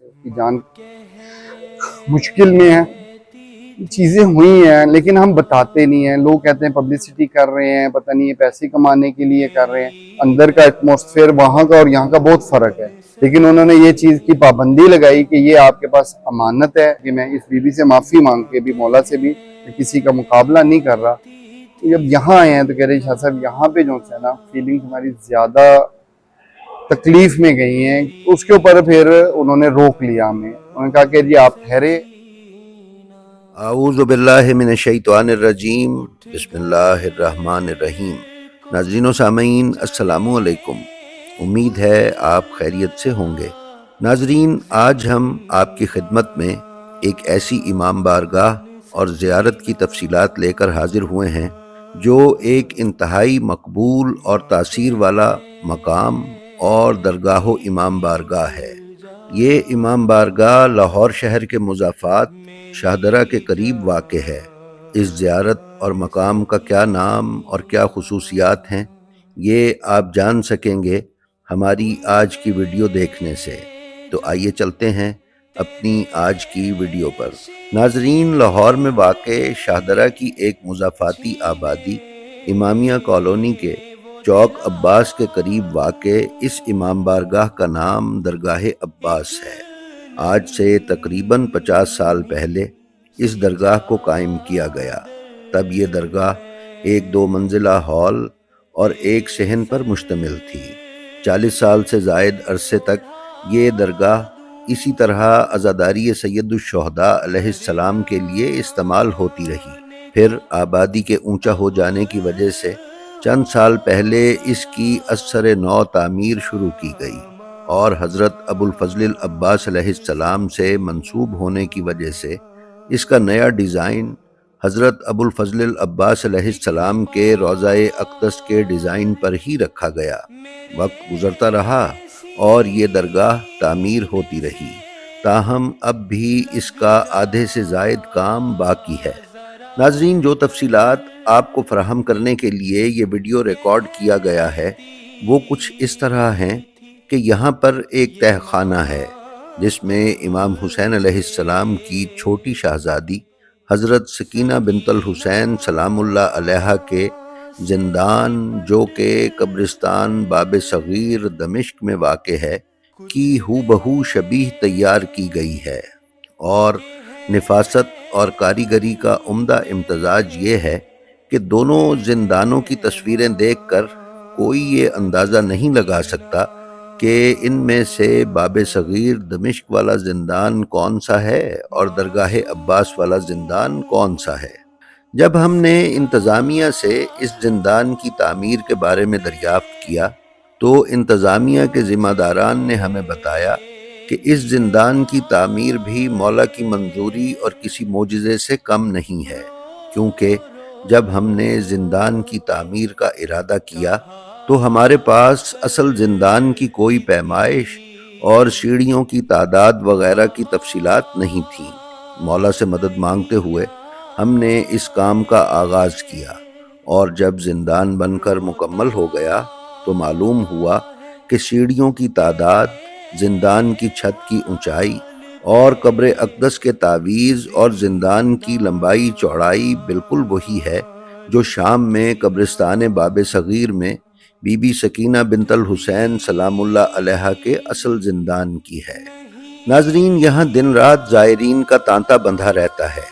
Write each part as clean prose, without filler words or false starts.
اس کی جان مشکل میں ہے. چیزیں ہوئی ہیں لیکن ہم بتاتے نہیں ہیں. لوگ کہتے ہیں پبلسٹی کر رہے ہیں، پتہ نہیں یہ پیسے کمانے کے لیے کر رہے ہیں. اندر کا ایٹماسفیئر وہاں کا اور یہاں کا بہت فرق ہے. لیکن انہوں نے یہ چیز کی پابندی لگائی کہ یہ آپ کے پاس امانت ہے. کہ میں اس بی بی سے معافی مانگ کے بھی، مولا سے بھی، کسی کا مقابلہ نہیں کر رہا. جب یہاں آئے ہیں تو کہہ رہے شاہ صاحب یہاں پہ جو ہے نا فیلنگ ہماری زیادہ تکلیف میں گئی ہیں. اس کے اوپر پھر انہوں نے روک لیا ہمیں. انہوں نے کہا کہ جی آپ ٹھہرے. اعوذ باللہ من الشیطان الرجیم، بسم اللہ الرحمن الرحیم. ناظرین و سامعین السلام علیکم. امید ہے آپ خیریت سے ہوں گے. ناظرین، آج ہم آپ کی خدمت میں ایک ایسی امام بارگاہ اور زیارت کی تفصیلات لے کر حاضر ہوئے ہیں جو ایک انتہائی مقبول اور تاثیر والا مقام اور درگاہ و امام بارگاہ ہے. یہ امام بارگاہ لاہور شہر کے مضافات شاہدرہ کے قریب واقع ہے. اس زیارت اور مقام کا کیا نام اور کیا خصوصیات ہیں یہ آپ جان سکیں گے ہماری آج کی ویڈیو دیکھنے سے. تو آئیے چلتے ہیں اپنی آج کی ویڈیو پر. ناظرین، لاہور میں واقع شاہدرہ کی ایک مضافاتی آبادی امامیہ کالونی کے چوک عباس کے قریب واقع اس امام بارگاہ کا نام درگاہ عباس ہے. آج سے تقریباً 50 سال پہلے اس درگاہ کو قائم کیا گیا. تب یہ درگاہ ایک 2 منزلہ ہال اور ایک صحن پر مشتمل تھی. 40 سال سے زائد عرصے تک یہ درگاہ اسی طرح عزاداری سید الشہداء علیہ السلام کے لیے استعمال ہوتی رہی. پھر آبادی کے اونچا ہو جانے کی وجہ سے چند سال پہلے اس کی ازسر نو تعمیر شروع کی گئی اور حضرت ابو الفضل العباس علیہ السلام سے منسوب ہونے کی وجہ سے اس کا نیا ڈیزائن حضرت ابو الفضل العباس علیہ السلام کے روضہ اقدس کے ڈیزائن پر ہی رکھا گیا. وقت گزرتا رہا اور یہ درگاہ تعمیر ہوتی رہی، تاہم اب بھی اس کا آدھے سے زائد کام باقی ہے. ناظرین، جو تفصیلات آپ کو فراہم کرنے کے لیے یہ ویڈیو ریکارڈ کیا گیا ہے وہ کچھ اس طرح ہیں کہ یہاں پر ایک تہہ خانہ ہے جس میں امام حسین علیہ السلام کی چھوٹی شہزادی حضرت سکینہ بنت الحسین سلام اللہ علیہا کے زندان، جو کہ قبرستان باب صغیر دمشق میں واقع ہے، کی ہو بہو شبیہ تیار کی گئی ہے. اور نفاست اور کاریگری کا عمدہ امتزاج یہ ہے کہ دونوں زندانوں کی تصویریں دیکھ کر کوئی یہ اندازہ نہیں لگا سکتا کہ ان میں سے باب صغیر دمشق والا زندان کون سا ہے اور درگاہ عباس والا زندان کون سا ہے. جب ہم نے انتظامیہ سے اس زندان کی تعمیر کے بارے میں دریافت کیا تو انتظامیہ کے ذمہ داران نے ہمیں بتایا کہ اس زندان کی تعمیر بھی مولا کی منظوری اور کسی معجزے سے کم نہیں ہے، کیونکہ جب ہم نے زندان کی تعمیر کا ارادہ کیا تو ہمارے پاس اصل زندان کی کوئی پیمائش اور سیڑھیوں کی تعداد وغیرہ کی تفصیلات نہیں تھیں. مولا سے مدد مانگتے ہوئے ہم نے اس کام کا آغاز کیا، اور جب زندان بن کر مکمل ہو گیا تو معلوم ہوا کہ سیڑھیوں کی تعداد، زندان کی چھت کی اونچائی اور قبر اقدس کے تعویذ اور زندان کی لمبائی چوڑائی بالکل وہی ہے جو شام میں قبرستان باب صغیر میں بی بی سکینہ بنت الحسین سلام اللہ علیہا کے اصل زندان کی ہے. ناظرین، یہاں دن رات زائرین کا تانتا بندھا رہتا ہے.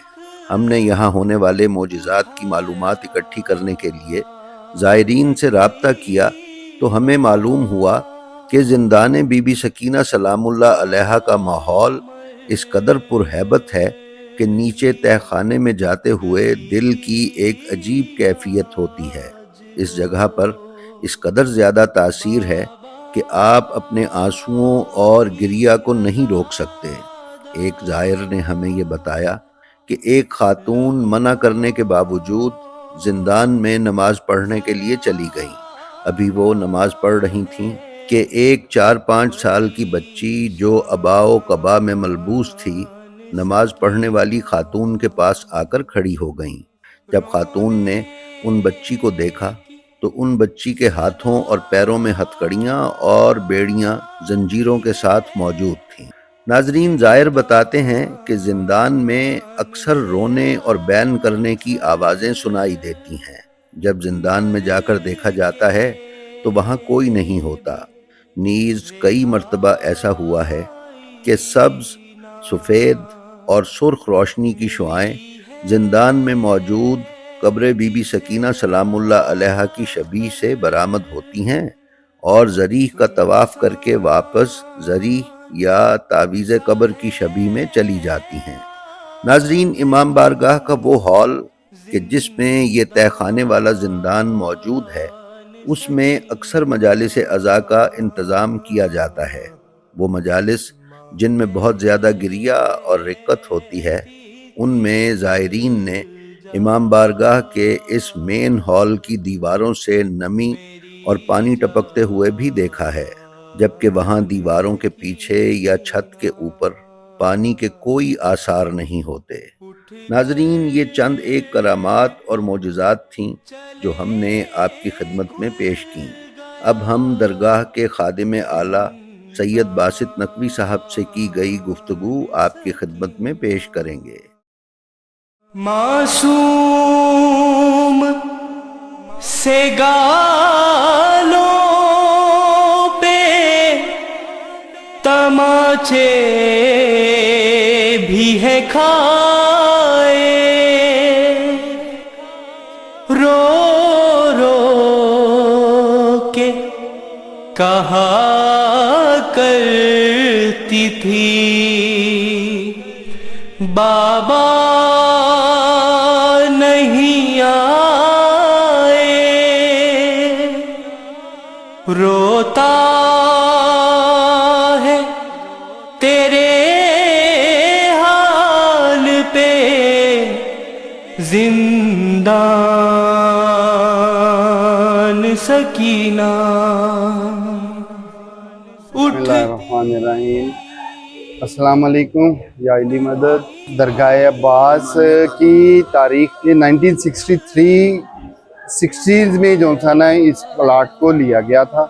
ہم نے یہاں ہونے والے معجزات کی معلومات اکٹھی کرنے کے لیے زائرین سے رابطہ کیا تو ہمیں معلوم ہوا کہ زندان بی بی سکینہ سلام اللہ علیہا کا ماحول اس قدر پرہیبت ہے کہ نیچے تہہ خانے میں جاتے ہوئے دل کی ایک عجیب کیفیت ہوتی ہے. اس جگہ پر اس قدر زیادہ تاثیر ہے کہ آپ اپنے آنسوؤں اور گریہ کو نہیں روک سکتے. ایک زائر نے ہمیں یہ بتایا کہ ایک خاتون منع کرنے کے باوجود زندان میں نماز پڑھنے کے لیے چلی گئیں. ابھی وہ نماز پڑھ رہی تھیں کہ ایک 4-5 سال کی بچی جو عبا و قبا میں ملبوس تھی نماز پڑھنے والی خاتون کے پاس آ کر کھڑی ہو گئیں. جب خاتون نے ان بچی کو دیکھا تو ان بچی کے ہاتھوں اور پیروں میں ہتھکڑیاں اور بیڑیاں زنجیروں کے ساتھ موجود تھیں. ناظرین، زائر بتاتے ہیں کہ زندان میں اکثر رونے اور بین کرنے کی آوازیں سنائی دیتی ہیں۔ جب زندان میں جا کر دیکھا جاتا ہے تو وہاں کوئی نہیں ہوتا۔ نیز کئی مرتبہ ایسا ہوا ہے کہ سبز، سفید اور سرخ روشنی کی شعاعیں زندان میں موجود قبر بی بی سکینہ سلام اللہ علیہا کی شبیہ سے برآمد ہوتی ہیں اور ضریح کا طواف کر کے واپس ضریح یا تعویذ قبر کی شبیہ میں چلی جاتی ہیں۔ ناظرین، امام بارگاہ کا وہ ہال کہ جس میں یہ تہہ خانے والا زندان موجود ہے، اس میں اکثر مجالس عزا کا انتظام کیا جاتا ہے۔ وہ مجالس جن میں بہت زیادہ گریہ اور رقت ہوتی ہے، ان میں زائرین نے امام بارگاہ کے اس مین ہال کی دیواروں سے نمی اور پانی ٹپکتے ہوئے بھی دیکھا ہے، جبکہ وہاں دیواروں کے پیچھے یا چھت کے اوپر پانی کے کوئی آثار نہیں ہوتے۔ ناظرین، یہ چند ایک کرامات اور معجزات تھیں جو ہم نے آپ کی خدمت میں پیش کیں۔ اب ہم درگاہ کے خادم اعلیٰ سید باسط نقوی صاحب سے کی گئی گفتگو آپ کی خدمت میں پیش کریں گے۔ معصوم سے گالوں پہ تماچے بھی ہے کھائے، رو رو کے کہا کرتی تھی بابا نہیں آئے، روتا ہے تیرے حال پہ زندان سکینہ۔ بسم اللہ الرحمن الرحیم۔ السلام علیکم یا علی مدد۔ درگاہ عباس کی تاریخ یہ 1963 میں جو تھا نا، اس پلاٹ کو لیا گیا تھا۔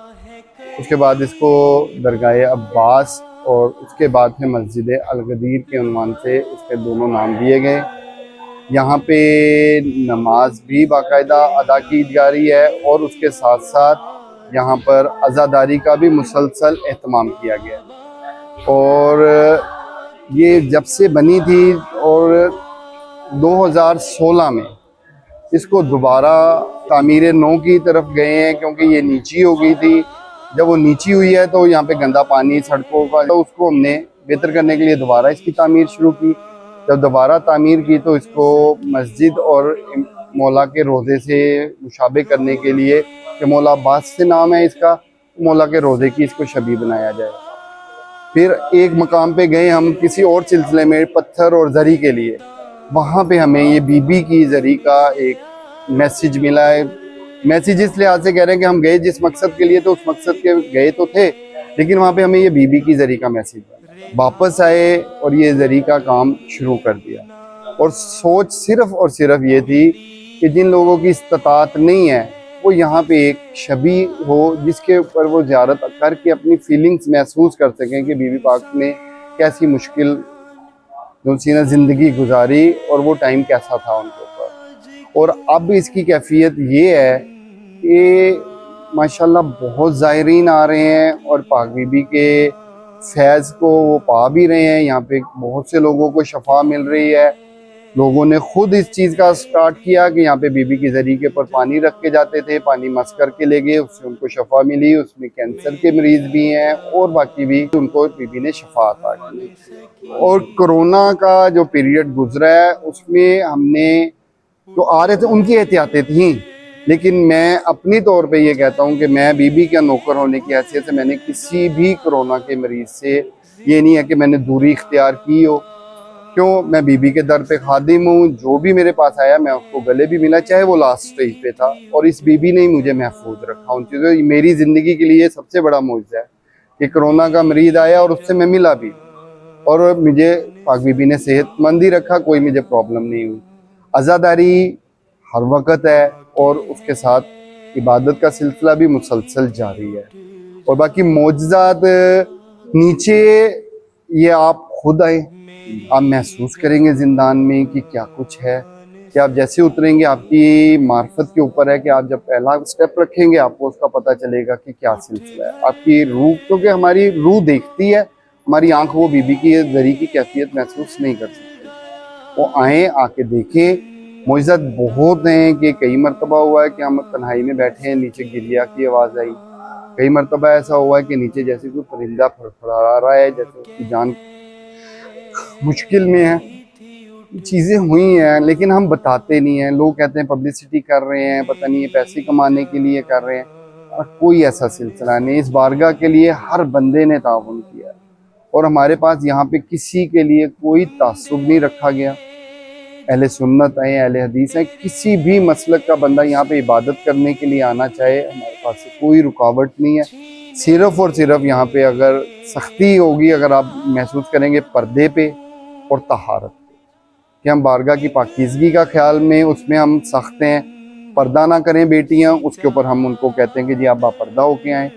اس کے بعد اس کو درگاہ عباس اور اس کے بعد پھر مسجد الغدیر کے عنوان سے اس کے دونوں نام دیے گئے۔ یہاں پہ نماز بھی باقاعدہ ادا کی جا رہی ہے اور اس کے ساتھ ساتھ یہاں پر عزاداری کا بھی مسلسل اہتمام کیا گیا ہے۔ اور یہ جب سے بنی تھی اور 2016 میں اس کو دوبارہ تعمیر نو کی طرف گئے ہیں، کیونکہ یہ نیچی ہو گئی تھی۔ جب وہ نیچی ہوئی ہے تو یہاں پہ گندا پانی سڑکوں کا، تو اس کو ہم نے بہتر کرنے کے لیے دوبارہ اس کی تعمیر شروع کی۔ جب دوبارہ تعمیر کی تو اس کو مسجد اور مولا کے روضے سے مشابہ کرنے کے لیے، کہ مولا عباس سے نام ہے اس کا، مولا کے روضے کی اس کو شبیہ بنایا جائے۔ پھر ایک مقام پہ گئے ہم کسی اور سلسلے میں پتھر اور زری کے لیے، وہاں پہ ہمیں یہ بی بی کی زری کا ایک میسیج ملا ہے۔ میسیج اس لحاظ سے کہہ رہے ہیں کہ ہم گئے جس مقصد کے لیے تو اس مقصد کے گئے تو تھے، لیکن وہاں پہ ہمیں یہ بی بی کی زری کا میسیج واپس آئے اور یہ زری کا کام شروع کر دیا۔ اور سوچ صرف اور صرف یہ تھی کہ جن لوگوں کی استطاعت نہیں ہے وہ یہاں پہ ایک شبیہ ہو جس کے اوپر وہ زیارت کر کے اپنی فیلنگز محسوس کر سکیں کہ بی بی پاک نے کیسی مشکل دوسری زندگی گزاری اور وہ ٹائم کیسا تھا ان کے اوپر۔ اور اب اس کی کیفیت یہ ہے کہ ماشاءاللہ بہت زائرین آ رہے ہیں اور پاک بی بی کے فیض کو وہ پا بھی رہے ہیں۔ یہاں پہ بہت سے لوگوں کو شفا مل رہی ہے۔ لوگوں نے خود اس چیز کا سٹارٹ کیا کہ یہاں پہ بی بی کی زری کے اوپر پانی رکھ کے جاتے تھے، پانی مس کر کے لے گئے، اس سے ان کو شفا ملی۔ اس میں کینسر کے مریض بھی ہیں اور باقی بھی ان کو بی بی نے شفا عطا کی۔ اور کرونا کا جو پیریڈ گزرا ہے اس میں ہم نے جو آ رہے تھے ان کی احتیاطیں تھیں، لیکن میں اپنی طور پہ یہ کہتا ہوں کہ میں بی بی کا نوکر ہونے کی حیثیت سے میں نے کسی بھی کرونا کے مریض سے یہ نہیں ہے کہ میں نے دوری اختیار کی ہو۔ کیوں؟ میں بی بی کے در پہ خادم ہوں، جو بھی میرے پاس آیا میں اس کو گلے بھی ملا، چاہے وہ لاسٹ سٹیج پہ تھا، اور اس بی بی نے ہی مجھے محفوظ رکھا ان چیزوں۔ میری زندگی کے لیے سب سے بڑا معجزہ ہے کہ کرونا کا مریض آیا اور اس سے میں ملا بھی، اور مجھے پاک بی بی نے صحت مند ہی رکھا، کوئی مجھے پرابلم نہیں ہوئی۔ عزاداری ہر وقت ہے اور اس کے ساتھ عبادت کا سلسلہ بھی مسلسل جاری ہے۔ اور باقی معجزات نیچے یہ آپ خود آئیں, آپ محسوس کریں گے زندان میں کہ کیا کچھ ہے, کہ آپ جیسے اتریں گے آپ کی معرفت کے اوپر ہے کہ آپ جب پہلا سٹیپ رکھیں گے آپ کو اس کا پتہ چلے گا کہ کیا سلسلہ ہے. آپ کی روح, کیونکہ ہماری روح دیکھتی ہے, ہماری آنکھ وہ بی بی کی ذری کی کیفیت محسوس نہیں کر سکتی. وہ آئیں, آ کے دیکھیں. معجزات بہت ہیں کہ کئی مرتبہ ہوا ہے کہ ہم تنہائی میں بیٹھے ہیں, نیچے گریا کی آواز آئی. کئی مرتبہ ایسا ہوا ہے کہ نیچے جیسے کوئی پرندہ پھڑپھڑا رہا ہے, جیسے اس کی جان مشکل میں ہے. چیزیں ہوئی ہیں لیکن ہم بتاتے نہیں ہیں. لوگ کہتے ہیں پبلسٹی کر رہے ہیں, پتہ نہیں یہ پیسے کمانے کے لیے کر رہے ہیں. اور کوئی ایسا سلسلہ نہیں. اس بارگاہ کے لیے ہر بندے نے تعاون کیا ہے, اور ہمارے پاس یہاں پہ کسی کے لیے کوئی تعصب نہیں رکھا گیا. اہل سنت ہیں, اہل حدیث ہیں, کسی بھی مسلک کا بندہ یہاں پہ عبادت کرنے کے لیے آنا چاہے, ہمارے پاس کوئی رکاوٹ نہیں ہے. صرف اور صرف یہاں پہ اگر سختی ہوگی, اگر آپ محسوس کریں گے پردے پہ اور طہارت پہ, کہ ہم بارگاہ کی پاکیزگی کا خیال میں اس میں ہم سخت ہیں. پردہ نہ کریں بیٹیاں, اس کے اوپر ہم ان کو کہتے ہیں کہ جی آپ باپردہ ہو کے آئیں.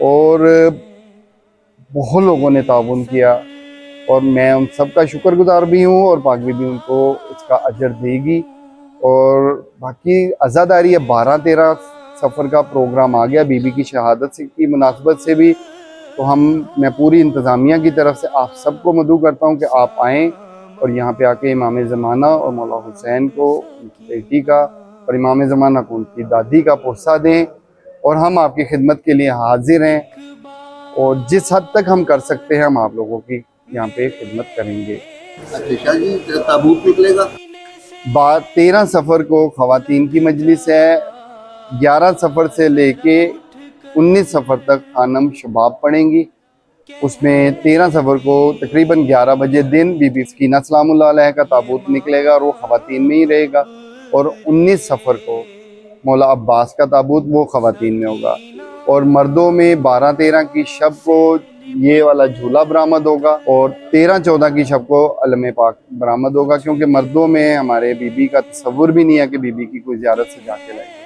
اور بہت لوگوں نے تعاون کیا, اور میں ان سب کا شکر گزار بھی ہوں, اور پاک بی بی ان کو اس کا اجر دے گی. اور باقی عزاداری ہے 12-13 سفر کا پروگرام آ گیا بی بی کی شہادت کی مناسبت سے بھی. تو میں پوری انتظامیہ کی طرف سے آپ سب کو مدعو کرتا ہوں کہ آپ آئیں اور یہاں پہ آ کے امام زمانہ اور مولا حسین کو ان کی بیٹی کا, اور امام زمانہ کو ان کی دادی کا پرسہ دیں, اور ہم آپ کی خدمت کے لیے حاضر ہیں. اور جس حد تک ہم کر سکتے ہیں ہم آپ لوگوں کی یہاں پہ خدمت کریں گے. اچھا جی, تابوت نکلے گا 13 سفر کو خواتین کی مجلس ہے. 11 سفر سے لے کے 19 سفر تک خانم شباب پڑھیں گی. اس میں 13 سفر کو تقریباً 11 بجے دن بی بی سکینہ سلام اللہ علیہ کا تابوت نکلے گا, اور وہ خواتین میں ہی رہے گا. اور 19 سفر کو مولا عباس کا تابوت وہ خواتین میں ہوگا. اور مردوں میں 12-13 کی شب کو یہ والا جھولا برآمد ہوگا, اور 13-14 کی شب کو علم پاک برآمد ہوگا, کیونکہ مردوں میں ہمارے بی بی کا تصور بھی نہیں ہے کہ بی بی کی کوئی زیارت سے جا کے لائے گا.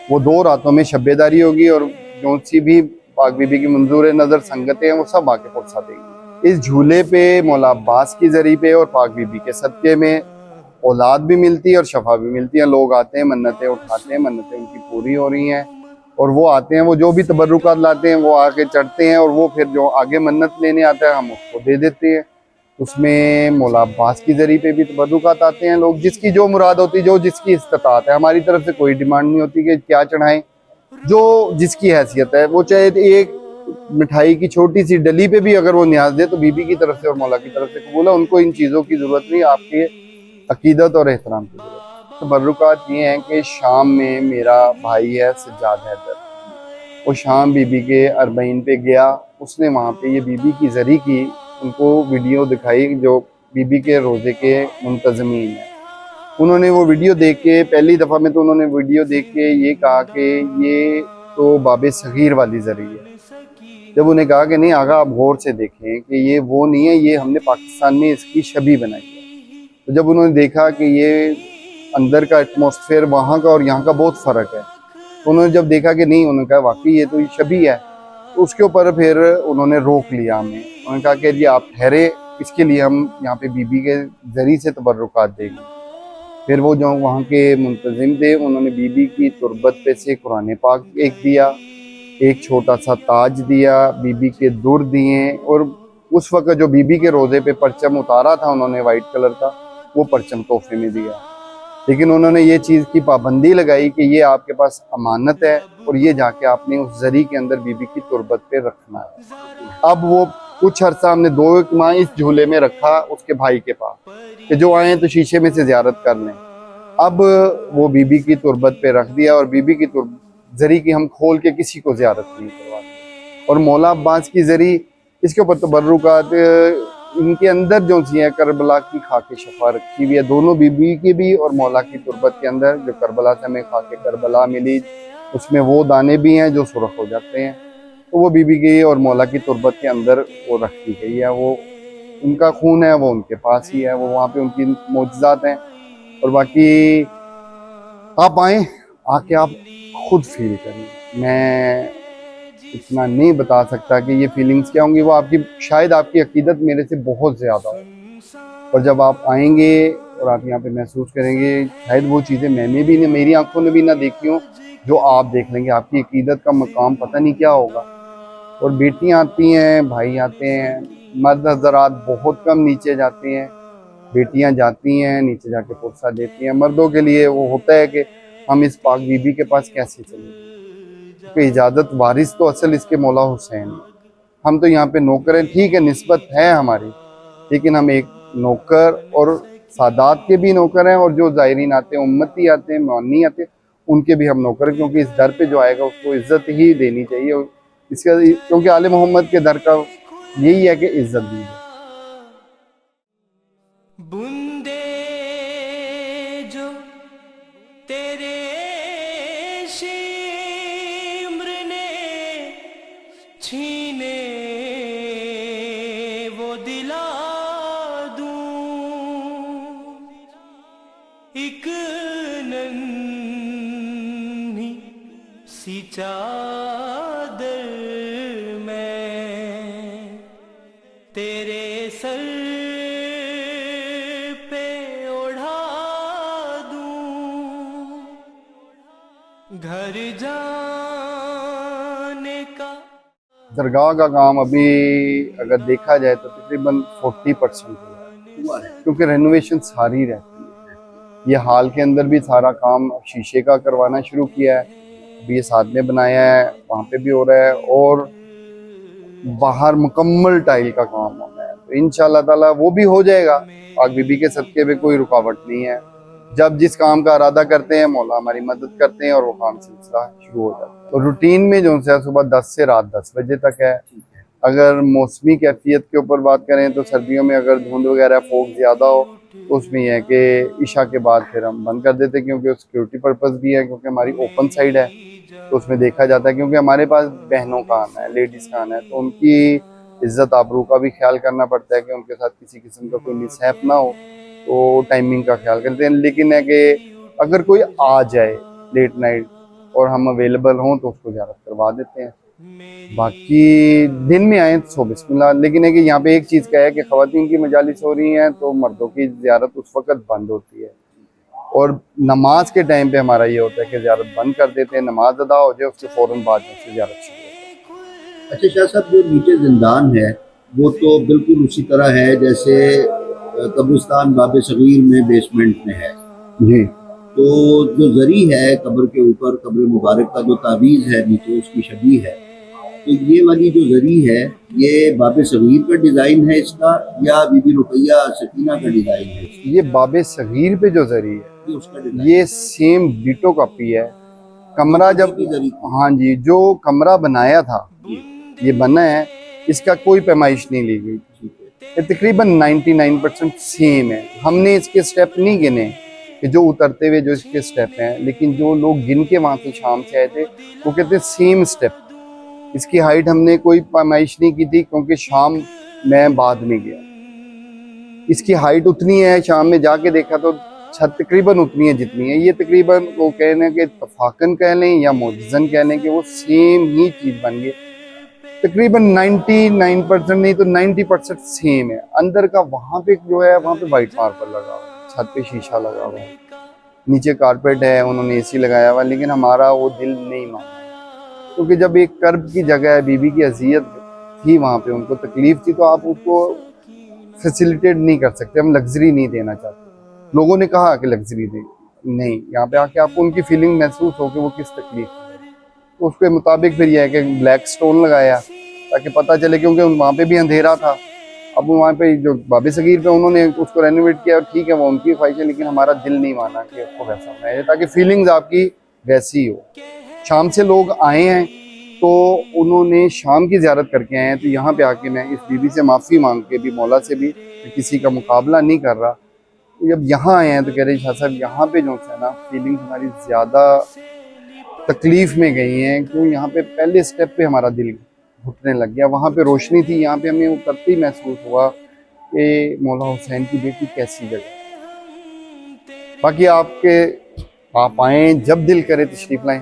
وہ 2 راتوں میں شب بیداری ہوگی, اور جو سی بھی پاک بی بی کی منظور نظر سنگتیں ہیں وہ سب آ کے پرسہ دیں گی. اس جھولے پہ مولا عباس کی ذریعے پہ اور پاک بی بی کے صدقے میں اولاد بھی ملتی ہے اور شفا بھی ملتی ہے. لوگ آتے ہیں, منتیں اٹھاتے ہیں, منتیں ان کی پوری ہو رہی ہیں, اور وہ آتے ہیں, وہ جو بھی تبرکات لاتے ہیں وہ آ کے چڑھتے ہیں, اور وہ پھر جو آگے منت لینے آتا ہے ہم اس کو دے دیتے ہیں. اس میں مولا عباس کی ذریعے پہ بھی تبرکات آتے ہیں. لوگ جس کی جو مراد ہوتی, جو جس کی استطاعت ہے, ہماری طرف سے کوئی ڈیمانڈ نہیں ہوتی کہ کیا چڑھائیں, جو جس کی حیثیت ہے. وہ چاہے ایک مٹھائی کی چھوٹی سی ڈلی پہ بھی اگر وہ نیاز دے تو بی بی کی طرف سے اور مولا کی طرف سے قبول ہے. ان کو ان چیزوں کی ضرورت نہیں, آپ کے عقیدت اور احترام کی ضرورت. تبرکات یہ ہیں کہ شام میں میرا بھائی ہے سجاد حیدر, وہ شام بی بی کے 40 پہ گیا. اس نے وہاں پہ یہ بی بی کی ذریعے کی ان کو ویڈیو دکھائی جو بی بی کے روزے کے منتظمین ہیں. انہوں نے وہ ویڈیو دیکھ کے پہلی دفعہ میں تو انہوں نے ویڈیو دیکھ کے یہ کہا کہ یہ تو باب صغیر والی ذریعہ ہے. جب انہیں کہا کہ نہیں آقا آپ غور سے دیکھیں کہ یہ وہ نہیں ہے, یہ ہم نے پاکستان میں اس کی شبیہ بنائی ہے. تو جب انہوں نے دیکھا کہ یہ اندر کا ایٹماسفیئر وہاں کا اور یہاں کا بہت فرق ہے, تو انہوں نے جب دیکھا کہ نہیں, انہوں نے کہا واقعی یہ تو شبیہ ہے, تو اس کے اوپر پھر انہوں نے روک لیا ہمیں. انہوں نے کہا کہ جی آپ ٹھہرے, اس کے لیے ہم یہاں پہ بی بی کے ذریعے سے تبرکات دیں گے. پھر وہ جو وہاں کے منتظم تھے انہوں نے بی بی کی تربت پہ سے قرآن پاک ایک دیا, ایک چھوٹا سا تاج دیا, بی بی کے در دیے, اور اس وقت جو بی بی کے روزے پہ پرچم اتارا تھا انہوں نے وائٹ کلر کا, وہ پرچم تحفے میں دیا. لیکن انہوں نے یہ چیز کی پابندی لگائی کہ یہ آپ کے پاس امانت ہے, اور یہ جا کے آپ نے اس ذریعے کے اندر بی بی کی تربت پہ رکھنا ہے. اب وہ کچھ عرصہ ہم نے 2 ماہ اس جھولے میں رکھا اس کے بھائی کے پاس کہ جو آئیں تو شیشے میں سے زیارت کر لیں. اب وہ بی بی کی تربت پہ رکھ دیا, اور بی بی کی ذریعے کی ہم کھول کے کسی کو زیارت نہیں کرواتے. اور مولا عباس کی ذریعے اس کے اوپر تبرکات ان کے اندر جو سی ہیں کربلا کی خاک شفا رکھی ہوئی ہے, دونوں بی بی کی بھی اور مولا کی تربت کے اندر جو کربلا سے ہمیں خاک کربلا ملی, اس میں وہ دانے بھی ہیں جو سرخ ہو جاتے ہیں, تو وہ بی بی کی اور مولا کی تربت کے اندر وہ رکھ دی گئی ہے. وہ ان کا خون ہے, وہ ان کے پاس ہی ہے, وہ وہاں پہ ان کی معجزات ہیں. اور باقی آپ آئیں, آ کے آپ خود فیل کریں. میں اتنا نہیں بتا سکتا کہ یہ فیلنگز کیا ہوں گی. وہ آپ کی شاید آپ کی عقیدت میرے سے بہت زیادہ ہو, اور جب آپ آئیں گے اور آپ یہاں پہ محسوس کریں گے شاید وہ چیزیں میں نے بھی میری آنکھوں نے بھی نہ دیکھی ہوں جو آپ دیکھ لیں گے. آپ کی عقیدت کا مقام پتہ نہیں کیا ہوگا. اور بیٹیاں آتی ہیں, بھائی آتے ہیں, مرد حضرات بہت کم نیچے جاتے ہیں, بیٹیاں جاتی ہیں نیچے جا کے پرسہ دیتی ہیں. مردوں کے لیے وہ ہوتا ہے کہ ہم اس پاک بی بی کے پاس کیسے چلیں, کیونکہ اجازت وارث تو اصل اس کے مولا حسین ہیں. ہم تو یہاں پہ نوکر ہیں, ٹھیک ہے نسبت ہے ہماری, لیکن ہم ایک نوکر اور سادات کے بھی نوکر ہیں, اور جو زائرین آتے ہیں امتی آتے ہیں معانی آتے ہیں ان کے بھی ہم نوکر ہیں, کیونکہ اس در پہ جو آئے گا اس کو عزت ہی دینی چاہیے. اور اس کا کیونکہ آل محمد کے در کا یہی ہے کہ عزت دی جائے. بندے جو تیرے شمر نے چھینے وہ دلا دوں, ایک ننھی سی چادر میں تیرے سر پہ اڑھا دوں, گھر جانے کا. درگاہ کا کام ابھی اگر دیکھا جائے تو تقریباً 40% ہوا ہے, کیونکہ رینوویشن ساری رہتی ہے. یہ حال کے اندر بھی سارا کام شیشے کا کروانا شروع کیا ہے, ابھی یہ ساتھ میں بنایا ہے, وہاں پہ بھی ہو رہا ہے, اور باہر مکمل ٹائل کا کام ہونا ہے. تو انشاءاللہ تعالیٰ وہ بھی ہو جائے گا. پاک بی بی کے صدقے پہ کوئی رکاوٹ نہیں ہے. جب جس کام کا ارادہ کرتے ہیں مولا ہماری مدد کرتے ہیں اور وہ کام سلسلہ شروع ہو جاتا ہے. تو روٹین میں جو ہے صبح 10 سے رات 10 بجے تک ہے. اگر موسمی کیفیت کے اوپر بات کریں تو سردیوں میں اگر دھند وغیرہ فوگ زیادہ ہو تو اس میں یہ ہے کہ عشاء کے بعد پھر ہم بند کر دیتے ہیں, کیونکہ سیکورٹی پرپز بھی ہے, کیونکہ ہماری اوپن سائڈ ہے تو اس میں دیکھا جاتا ہے, کیونکہ ہمارے پاس بہنوں کا آنا ہے, لیڈیز کا آنا ہے, تو ان کی عزت آبرو کا بھی خیال کرنا پڑتا ہے کہ ان کے ساتھ کسی قسم کا کوئی مس ہیپ نہ ہو, تو ٹائمنگ کا خیال کرتے ہیں. لیکن ہے کہ اگر کوئی آ جائے لیٹ نائٹ اور ہم اویلیبل ہوں تو اس کو زیارت کروا دیتے ہیں. باقی دن میں آئیں تو بسم اللہ. لیکن ہے کہ یہاں پہ ایک چیز کا ہے کہ خواتین کی مجالس ہو رہی ہیں تو مردوں کی زیارت اس وقت بند ہوتی ہے, اور نماز کے ٹائم پہ ہمارا یہ ہوتا ہے کہ زیارت بند کر دیتے ہیں, نماز ادا ہو جائے اس کے فوراً بعد سے زیارت شروع ہوتی ہے. اچھا شاہ صاحب, جو نیچے زندان ہے وہ تو بالکل اسی طرح ہے جیسے قبرستان باب صغیر میں بیسمنٹ میں ہے. جی, تو جو زری ہے قبر کے اوپر, قبر مبارک کا جو تعویذ ہے نیچے اس کی شبیہ ہے, تو یہ والی جو زری ہے یہ باب صغیر کا ڈیزائن ہے اس کا, یا بی بی رقیہ سکینہ کا ڈیزائن ہے؟ یہ باب صغیر پہ جو زری ہے یہ اس کا ڈیزائن یہ سیم ڈیٹو کاپی ہے. کمرہ جب ہاں جی جو کمرہ بنایا تھا یہ بنا ہے, اس کا کوئی پیمائش نہیں لی گئی. یہ تقریباً 99% سیم ہے. ہم نے اس کے سٹیپ نہیں گنے کہ جو اترتے ہوئے جو اس کے سٹیپ ہیں, لیکن جو لوگ گن کے وہاں سے شام سے آئے تھے وہ کہتے ہیں سیم سٹیپ. اس کی ہائٹ ہم نے کوئی پیمائش نہیں کی تھی کیونکہ شام میں بعد میں گیا. اس کی ہائٹ اتنی ہے, شام میں جا کے دیکھا تو چھت تقریباً اتنی ہے جتنی ہے. یہ تقریباً وہ کہنا کہ اتفاقاً کہہ لیں یا معجزاً کہہ لیں کہ وہ سیم ہی چیز بن گئی. تقریباً 99% نہیں تو 90% سیم ہے. اندر کا وہاں پہ جو ہے وہاں پہ وائٹ ماربل لگا ہوا ہے, چھت پہ شیشہ لگا ہوا ہے, نیچے کارپیٹ ہے, انہوں نے اے سی لگایا ہوا ہے, لیکن ہمارا وہ دل نہیں مانا, کیونکہ جب ایک کرب کی جگہ ہے, بی بی کی اذیت تھی وہاں پہ, ان کو تکلیف تھی, تو آپ اس کو فیسیلیٹیٹ نہیں کر سکتے. ہم لگژری نہیں دینا چاہتے. لوگوں نے کہا کہ لگژری دیں, نہیں, یہاں پہ آ کے آپ کو ان کی فیلنگ محسوس ہو کہ وہ کس تکلیف ہے. تو اس کے مطابق پھر یہ ہے کہ بلیک سٹون لگایا تاکہ پتہ چلے, کیونکہ وہاں پہ بھی اندھیرا تھا. اب وہاں پہ جو باب صغیر پہ انہوں نے اس کو رینوویٹ کیا, ٹھیک ہے وہ ان کی خواہش ہے, لیکن ہمارا دل نہیں مانا کہ اس کو ویسا بنایا جائے تاکہ فیلنگز آپ کی ویسی ہو. شام سے لوگ آئے ہیں تو انہوں نے شام کی زیارت کر کے آئے ہیں, تو یہاں پہ آ کے میں اس بی بی سے معافی مانگ کے بھی, مولا سے بھی, کسی کا مقابلہ نہیں کر رہا. جب یہاں آئے ہیں تو کہہ رہے شاہ صاحب یہاں پہ جو ہے نا فیلنگ ہماری زیادہ تکلیف میں گئی ہیں, کیوں یہاں پہ پہلے سٹیپ پہ ہمارا دل گھٹنے لگ گیا. وہاں پہ روشنی تھی, یہاں پہ ہمیں اترتے ہی محسوس ہوا کہ مولا حسین کی بیٹی کیسی جگہ. باقی آپ آئیں, جب دل کرے تشریف لائیں,